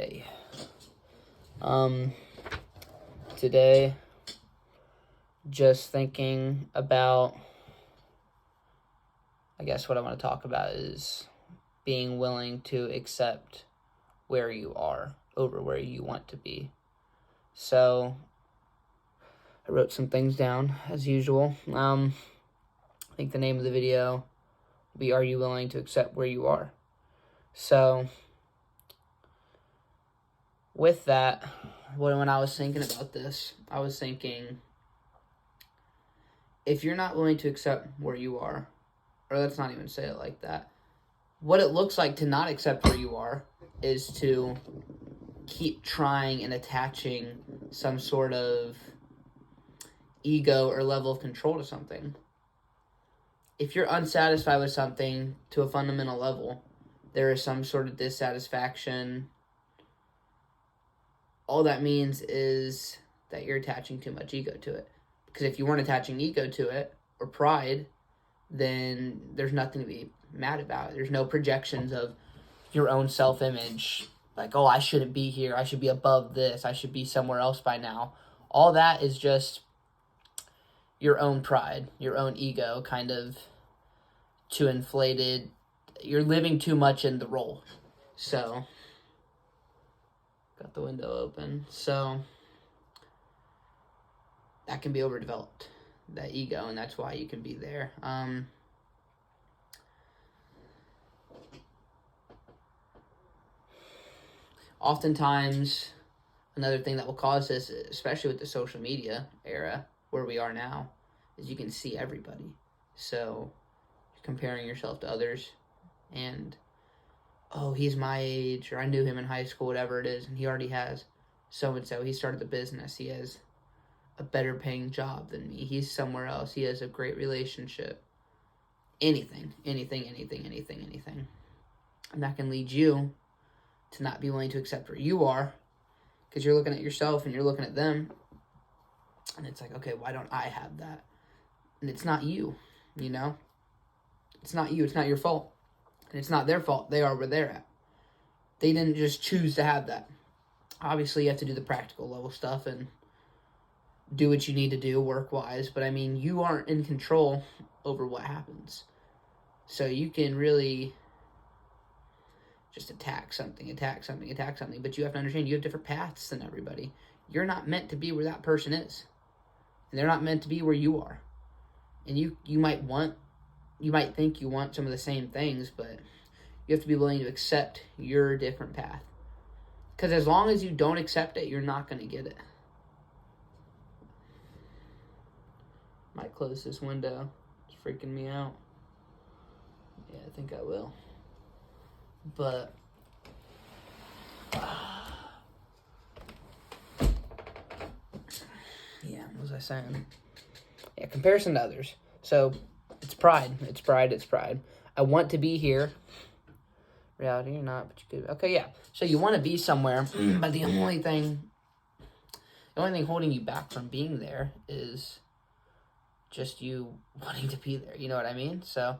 Hey. Today, just thinking about, I guess what I want to talk about is being willing to accept where you are over where you want to be. So, I wrote some things down as usual. I think the name of the video will be, Are You Willing to Accept Where You Are? So, with that, when I was thinking about this, I was thinking, if you're not willing to accept where you are, or let's not even say it like that, what it looks like to not accept where you are is to keep trying and attaching some sort of ego or level of control to something. If you're unsatisfied with something to a fundamental level, there is some sort of dissatisfaction. All that means is that you're attaching too much ego to it. Because if you weren't attaching ego to it, or pride, then there's nothing to be mad about. There's no projections of your own self-image. Like, oh, I shouldn't be here. I should be above this. I should be somewhere else by now. All that is just your own pride, your own ego, kind of too inflated. You're living too much in the role. So, got the window open. So, that can be overdeveloped, that ego, and that's why you can be there. Oftentimes, another thing that will cause this, especially with the social media era where we are now, is you can see everybody. So, you're comparing yourself to others, and, oh, he's my age, or I knew him in high school, whatever it is, and he already has so-and-so. He started the business. He has a better paying job than me. He's somewhere else. He has a great relationship. Anything. And that can lead you to not be willing to accept where you are, because you're looking at yourself and you're looking at them, and it's like, okay, why don't I have that? And it's not you, you know? It's not you. It's not your fault. And it's not their fault. They are where they're at. They didn't just choose to have that. Obviously, you have to do the practical level stuff and do what you need to do work-wise, but I mean, you aren't in control over what happens. So you can really just attack something, but you have to understand you have different paths than everybody. You're not meant to be where that person is, and they're not meant to be where you are. And you might think you want some of the same things, but you have to be willing to accept your different path. Because as long as you don't accept it, you're not going to get it. Might close this window. It's freaking me out. Yeah, I think I will. But yeah, what was I saying? Yeah, comparison to others. So it's pride. I want to be here. Reality or not, but you could. Okay, yeah. So you want to be somewhere, but the only thing holding you back from being there is just you wanting to be there. You know what I mean? So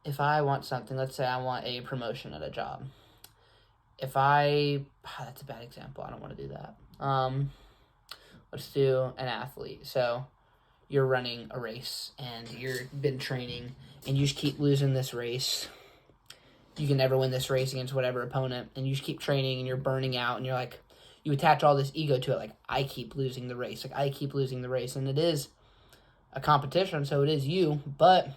if I want something, let's say I want a promotion at a job. That's a bad example. I don't want to do that. Let's do an athlete. So you're running a race and you've been training and you just keep losing this race. You can never win this race against whatever opponent, and you just keep training and you're burning out, and you're like, you attach all this ego to it, like, I keep losing the race, and it is a competition, so it is you, but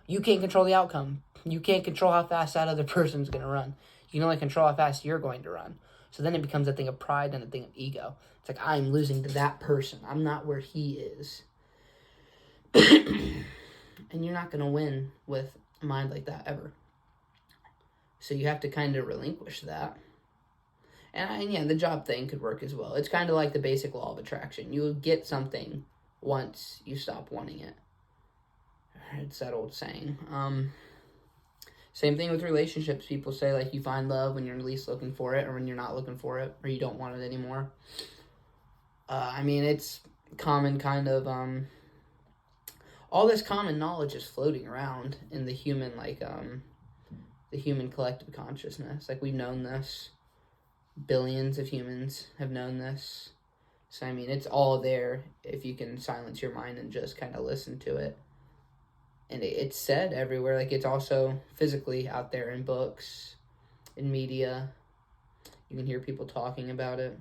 you can't control the outcome. You can't control how fast that other person's going to run. You can only control how fast you're going to run. So then it becomes a thing of pride and a thing of ego. It's like, I'm losing to that person. I'm not where he is. And you're not going to win with a mind like that ever. So you have to kind of relinquish that. And yeah, the job thing could work as well. It's kind of like the basic law of attraction. You get something once you stop wanting it. It's that old saying. Same thing with relationships. People say, like, you find love when you're least looking for it, or when you're not looking for it, or you don't want it anymore. I mean, it's common kind of, all this common knowledge is floating around in the human, the human collective consciousness. Like, we've known this Billions of humans have known this. So, I mean, it's all there if you can silence your mind and just kind of listen to it. And it's said everywhere. Like, it's also physically out there in books, in media. You can hear people talking about it.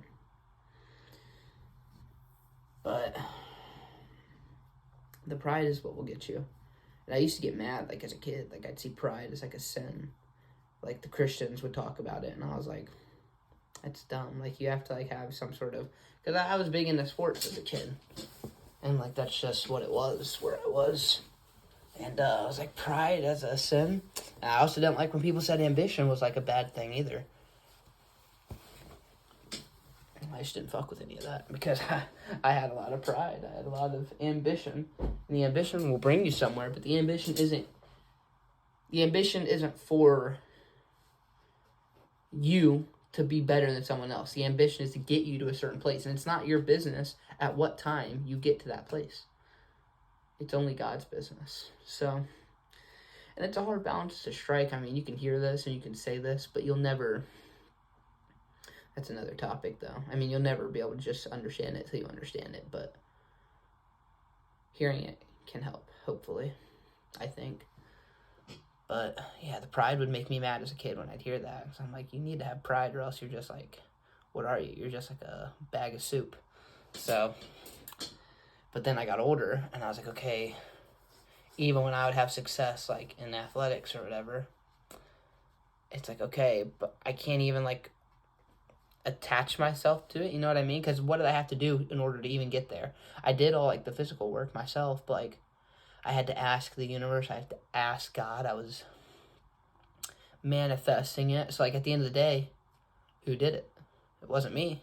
But the pride is what will get you. And I used to get mad, like, as a kid. Like, I'd see pride as, like, a sin. Like, the Christians would talk about it, and I was like, that's dumb. Like, you have to, like, have some sort of... Because I was big into sports as a kid. And, like, that's just what it was, where I was. And I was like, pride as a sin. And I also didn't like when people said ambition was, like, a bad thing either. I just didn't fuck with any of that because I had a lot of pride. I had a lot of ambition. And the ambition will bring you somewhere, but the ambition isn't for you to be better than someone else. The ambition is to get you to a certain place, and it's not your business at what time you get to that place. It's only God's business. So, and it's a hard balance to strike. I mean, you can hear this and you can say this, but you'll never... That's another topic, though. I mean, you'll never be able to just understand it till you understand it, but hearing it can help, hopefully, I think. But, yeah, the pride would make me mad as a kid when I'd hear that. So I'm like, you need to have pride or else you're just like, what are you? You're just like a bag of soup. So, but then I got older, and I was like, okay, even when I would have success, like, in athletics or whatever, it's like, okay, but I can't even, like, attach myself to it, you know what I mean? Because what did I have to do in order to even get there? I did all, like, the physical work myself, but, like, I had to ask the universe, I had to ask God, I was manifesting it. So, like, at the end of the day, who did it? It wasn't me.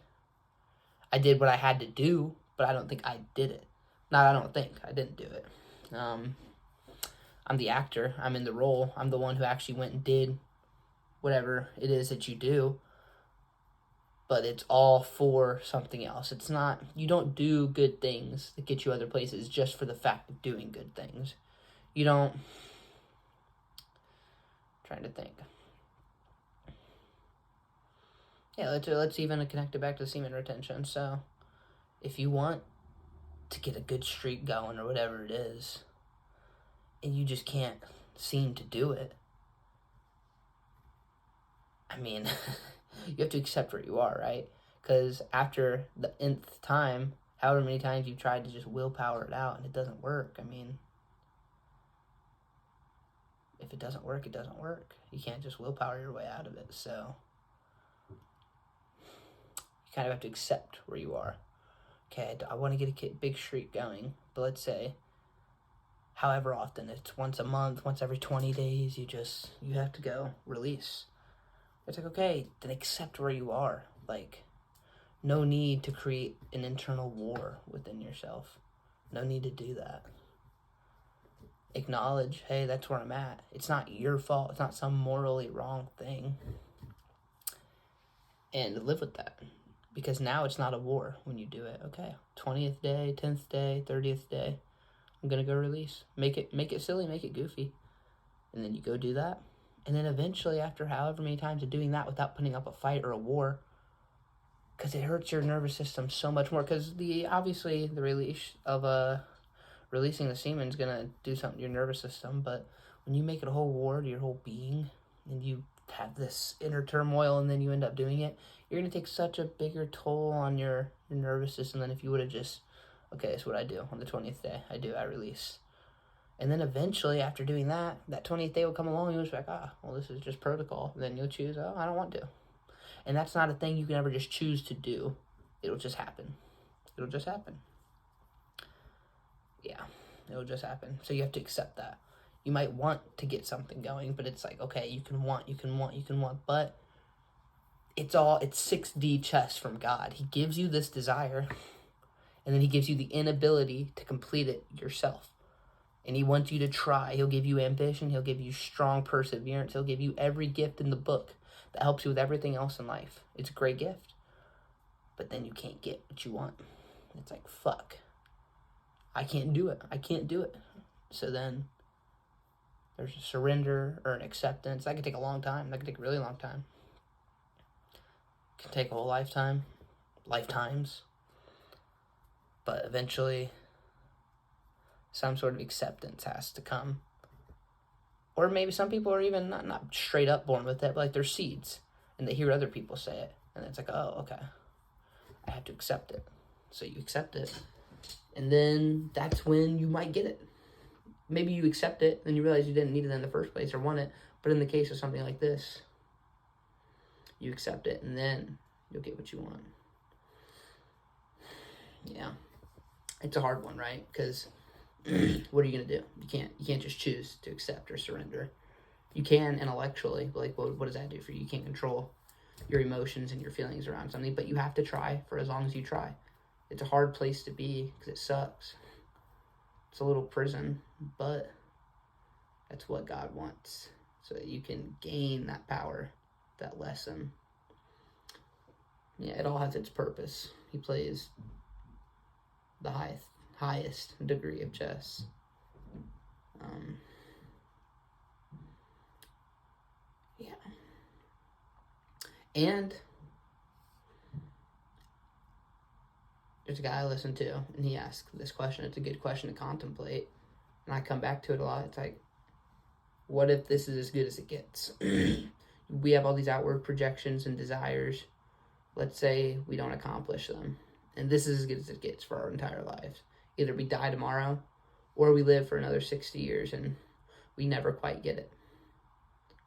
I did what I had to do, but I don't think I did it. I didn't do it. I'm the actor, I'm in the role, I'm the one who actually went and did whatever it is that you do. But it's all for something else. It's not, you don't do good things that get you other places just for the fact of doing good things. You don't, I'm trying to think. Yeah, let's even connect it back to semen retention. So, if you want to get a good streak going or whatever it is, and you just can't seem to do it, I mean... You have to accept where you are, right? Because after the nth time, however many times you've tried to just willpower it out and it doesn't work, I mean, if it doesn't work, it doesn't work. You can't just willpower your way out of it, so you kind of have to accept where you are. Okay, I want to get a big streak going, but let's say, however often, it's once a month, once every 20 days, you have to go release. It's like, okay, then accept where you are. Like, no need to create an internal war within yourself. No need to do that. Acknowledge, hey, that's where I'm at. It's not your fault. It's not some morally wrong thing. And live with that. Because now it's not a war when you do it. Okay, 20th day, 10th day, 30th day, I'm going to go release. Make it silly, make it goofy. And then you go do that. And then eventually, after however many times of doing that without putting up a fight or a war, because it hurts your nervous system so much more. Because obviously the release of releasing the semen is gonna do something to your nervous system. But when you make it a whole war to your whole being, and you have this inner turmoil, and then you end up doing it, you're gonna take such a bigger toll on your nervous system than if you would have just, okay, that's what I do on the 20th day. I release. And then eventually, after doing that 20th day will come along and you'll be like, well, this is just protocol. And then you'll choose, I don't want to. And that's not a thing you can ever just choose to do. It'll just happen. It'll just happen. Yeah, it'll just happen. So you have to accept that. You might want to get something going, but it's like, okay, you can want, but it's 6D chess from God. He gives you this desire, and then he gives you the inability to complete it yourself. And he wants you to try. He'll give you ambition. He'll give you strong perseverance. He'll give you every gift in the book that helps you with everything else in life. It's a great gift. But then you can't get what you want. It's like, fuck. I can't do it. So then there's a surrender or an acceptance. That could take a long time. That could take a really long time. can take a whole lifetimes, but eventually some sort of acceptance has to come. Or maybe some people are even not straight up born with it, but like they're seeds, and they hear other people say it, and it's like, oh, okay, I have to accept it. So you accept it, and then that's when you might get it. Maybe you accept it, and you realize you didn't need it in the first place or want it, but in the case of something like this, you accept it, and then you'll get what you want. Yeah. It's a hard one, right? Because what are you going to do? You can't just choose to accept or surrender. You can intellectually, but like, what does that do for you? You can't control your emotions and your feelings around something, but you have to try for as long as you try. It's a hard place to be because it sucks. It's a little prison, but that's what God wants, so that you can gain that power, that lesson. Yeah, it all has its purpose. He plays the highest degree of chess. Yeah. And there's a guy I listen to, and he asked this question. It's a good question to contemplate, and I come back to it a lot. It's like, what if this is as good as it gets? We have all these outward projections and desires. Let's say we don't accomplish them, and this is as good as it gets for our entire lives. Either we die tomorrow, or we live for another 60 years and we never quite get it.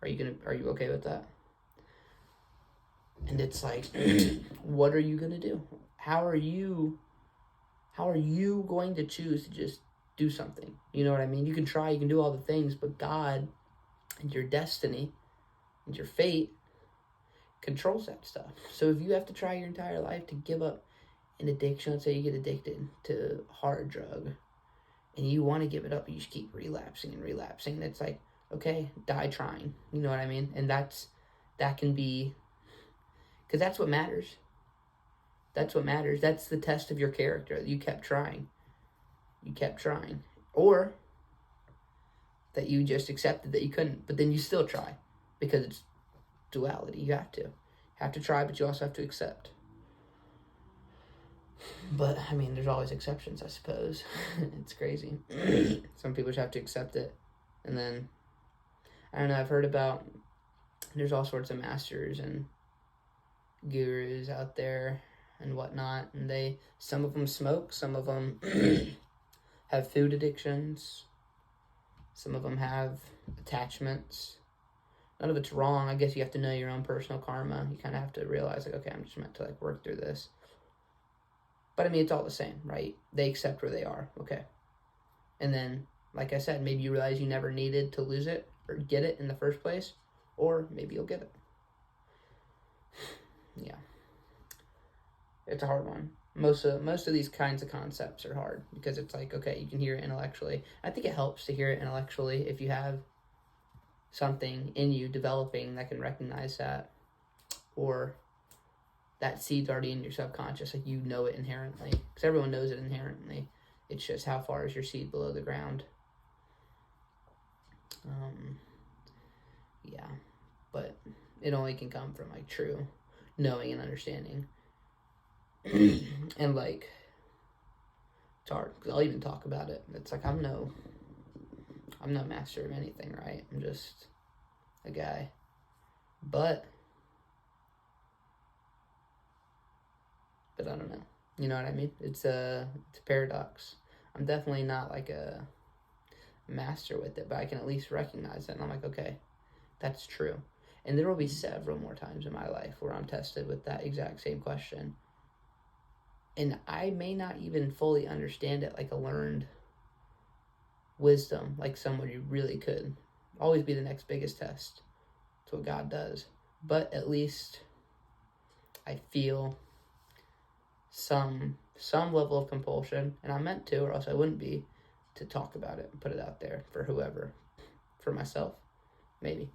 Are you okay with that? And it's like, what are you gonna do? How are you going to choose to just do something? You know what I mean? You can try, you can do all the things, but God and your destiny and your fate controls that stuff. So if you have to try your entire life to give up an addiction, let's say you get addicted to a hard drug, and you want to give it up, you just keep relapsing and relapsing. It's like, okay, die trying. You know what I mean? And that can be, because that's what matters. That's what matters. That's the test of your character. You kept trying. You kept trying. Or that you just accepted that you couldn't, but then you still try, because it's duality. You have to try, but you also have to accept. But I mean, there's always exceptions, I suppose. It's crazy. Some people just have to accept it, and then I don't know. I've heard about, there's all sorts of masters and gurus out there and whatnot, and some of them smoke, some of them have food addictions, some of them have attachments. None of it's wrong. I guess you have to know your own personal karma. You kind of have to realize, like, okay, I'm just meant to like work through this. But I mean, it's all the same, right? They accept where they are, okay. And then, like I said, maybe you realize you never needed to lose it or get it in the first place, or maybe you'll get it. Yeah. It's a hard one. Most of these kinds of concepts are hard, because it's like, okay, you can hear it intellectually. I think it helps to hear it intellectually if you have something in you developing that can recognize that, or that seed's already in your subconscious, like you know it inherently, because everyone knows it inherently. It's just how far is your seed below the ground. Yeah, but it only can come from like true knowing and understanding. And like, it's hard, because I'll even talk about it. It's like, I'm no master of anything, right? I'm just a guy. But I don't know. You know what I mean? It's a paradox. I'm definitely not like a master with it, but I can at least recognize it. And I'm like, okay, that's true. And there will be several more times in my life where I'm tested with that exact same question. And I may not even fully understand it like a learned wisdom, like someone who really could. Always be the next biggest test. That's what God does. But at least I feel some level of compulsion, and I'm meant to, or else I wouldn't be, to talk about it and put it out there for whoever. For myself, maybe.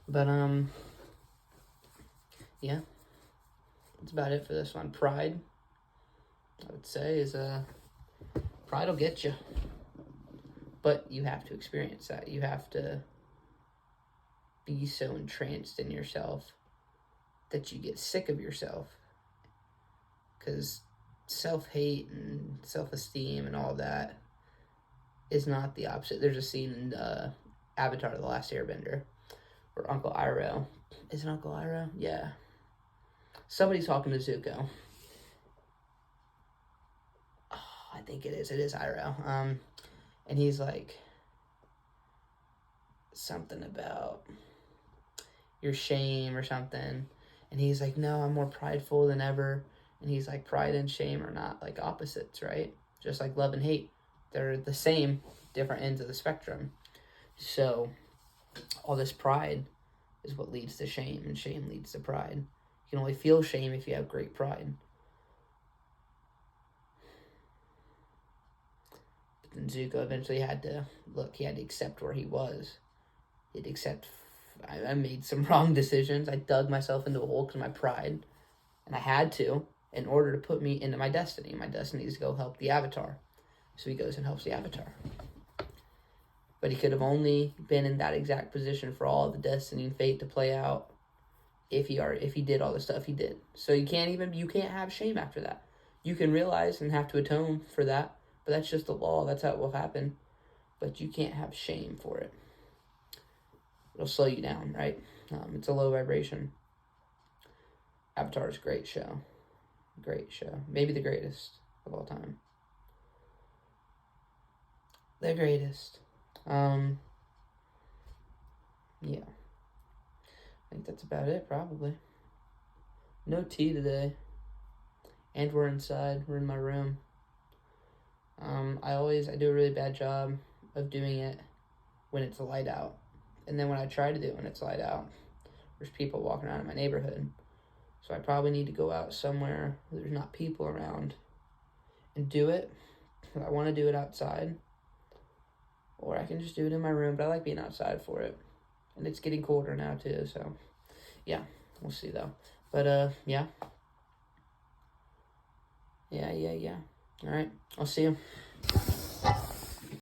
But yeah, that's about it for this one. Pride, I would say, is pride will get you, but you have to experience that. You have to be so entranced in yourself that you get sick of yourself. Because self-hate and self-esteem and all that is not the opposite. There's a scene in Avatar: The Last Airbender where Uncle Iroh, is it Uncle Iroh? Yeah. Somebody's talking to Zuko. Oh, I think it is Iroh. And he's like, something about your shame or something. And he's like, no, I'm more prideful than ever. And he's like, pride and shame are not like opposites, right? Just like love and hate. They're the same, different ends of the spectrum. So all this pride is what leads to shame, and shame leads to pride. You can only feel shame if you have great pride. But then Zuko eventually had to accept where he was. He'd accept, I made some wrong decisions. I dug myself into a hole because of my pride. And I had to, in order to put me into my destiny. My destiny is to go help the Avatar. So he goes and helps the Avatar. But he could have only been in that exact position for all the destiny and fate to play out if he did all the stuff he did. So you can't have shame after that. You can realize and have to atone for that, but that's just the law. That's how it will happen. But you can't have shame for it. It'll slow you down, right? It's a low vibration. Avatar is a great show. Great show. Maybe the greatest of all time. The greatest. Yeah. I think that's about it, probably. No tea today. And we're inside. We're in my room. I do a really bad job of doing it when it's light out. And then when I try to do it when it's light out, there's people walking around in my neighborhood. So I probably need to go out somewhere where there's not people around and do it. I want to do it outside. Or I can just do it in my room, but I like being outside for it. And it's getting colder now too, so yeah, we'll see though. But yeah. Yeah. All right, I'll see you.